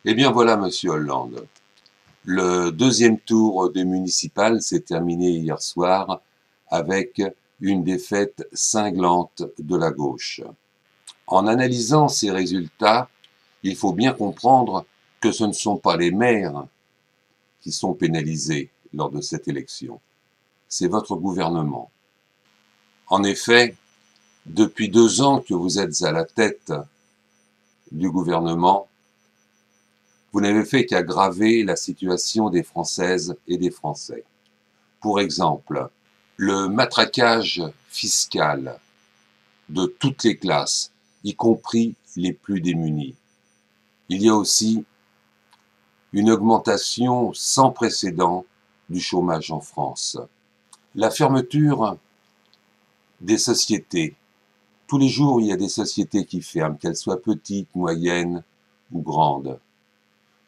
Eh bien voilà, monsieur Hollande. Le deuxième tour des municipales s'est terminé hier soir avec une défaite cinglante de la gauche. En analysant ces résultats, il faut bien comprendre que ce ne sont pas les maires qui sont pénalisés lors de cette élection. C'est votre gouvernement. En effet, depuis 2 ans que vous êtes à la tête du gouvernement, vous n'avez fait qu'aggraver la situation des Françaises et des Français. Pour exemple, le matraquage fiscal de toutes les classes, y compris les plus démunis. Il y a aussi une augmentation sans précédent du chômage en France. La fermeture des sociétés. Tous les jours, il y a des sociétés qui ferment, qu'elles soient petites, moyennes ou grandes.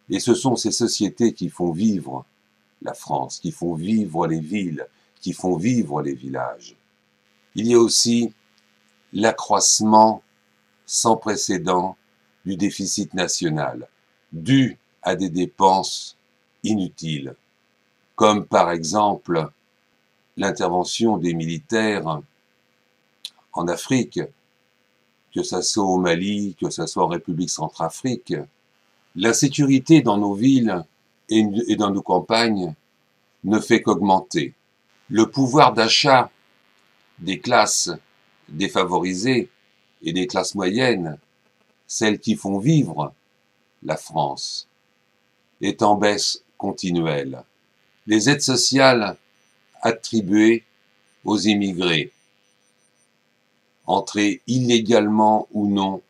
Et ce sont ces sociétés qui font vivre la France, qui font vivre les villes, qui font vivre les villages. Il y a aussi l'accroissement sans précédent du déficit national, dû à des dépenses inutiles, comme par exemple l'intervention des militaires en Afrique, que ça soit au Mali, que ça soit en République centrafrique. L'insécurité dans nos villes et dans nos campagnes ne fait qu'augmenter. Le pouvoir d'achat des classes défavorisées et des classes moyennes, celles qui font vivre la France, est en baisse continuelle. Les aides sociales attribuées aux immigrés, entrés illégalement ou non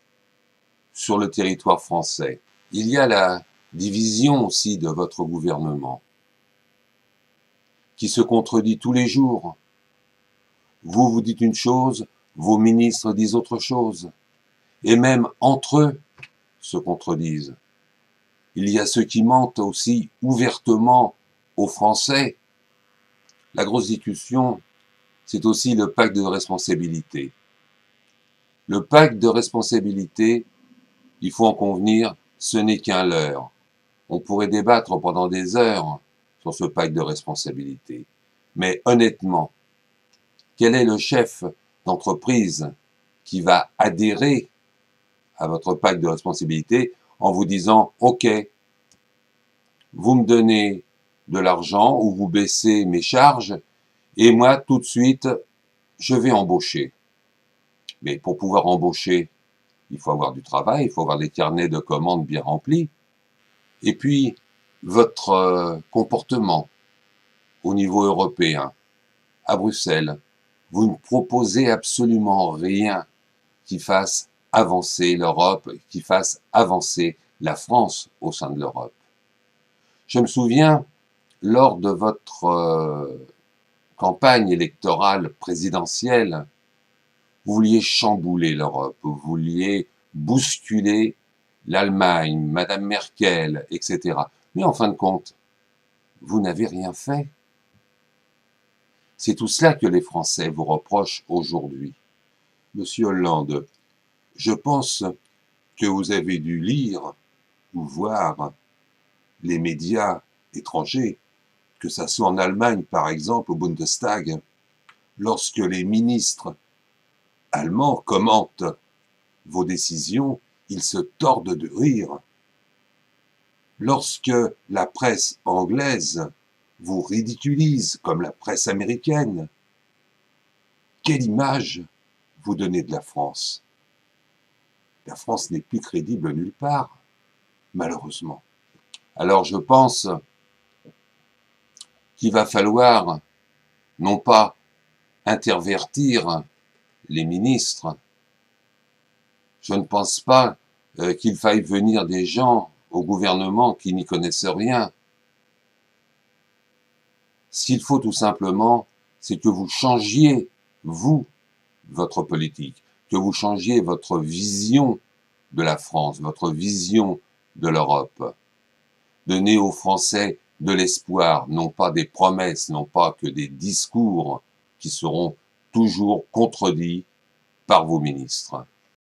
sur le territoire français. Il y a la division aussi de votre gouvernement, qui se contredit tous les jours. Vous dites une chose, vos ministres disent autre chose, et même entre eux se contredisent. Il y a ceux qui mentent aussi ouvertement aux Français. La grosse discussion, c'est aussi le pacte de responsabilité. Le pacte de responsabilité, il faut en convenir, ce n'est qu'un leurre. On pourrait débattre pendant des heures sur ce pacte de responsabilité. Mais honnêtement, quel est le chef d'entreprise qui va adhérer à votre pacte de responsabilité en vous disant « Ok, vous me donnez de l'argent ou vous baissez mes charges et moi, tout de suite, je vais embaucher. » Mais pour pouvoir embaucher, il faut avoir du travail, il faut avoir des carnets de commandes bien remplis. Et puis, votre comportement au niveau européen, à Bruxelles, vous ne proposez absolument rien qui fasse avancer l'Europe, qui fasse avancer la France au sein de l'Europe. Je me souviens, lors de votre campagne électorale présidentielle, vous vouliez chambouler l'Europe, vous vouliez bousculer l'Allemagne, Madame Merkel, etc. Mais en fin de compte, vous n'avez rien fait. C'est tout cela que les Français vous reprochent aujourd'hui. Monsieur Hollande, je pense que vous avez dû lire ou voir les médias étrangers, que ça soit en Allemagne par exemple, au Bundestag, lorsque les ministres allemands commentent vos décisions, ils se tordent de rire. Lorsque la presse anglaise vous ridiculise comme la presse américaine, quelle image vous donnez de la France? La France n'est plus crédible nulle part, malheureusement. Alors je pense qu'il va falloir non pas intervertir les ministres. Je ne pense pas qu'il faille venir des gens au gouvernement qui n'y connaissent rien. Ce qu'il faut tout simplement, c'est que vous changiez, vous, votre politique, que vous changiez votre vision de la France, votre vision de l'Europe. Donnez aux Français de l'espoir, non pas des promesses, non pas que des discours qui seront toujours contredits par vos ministres.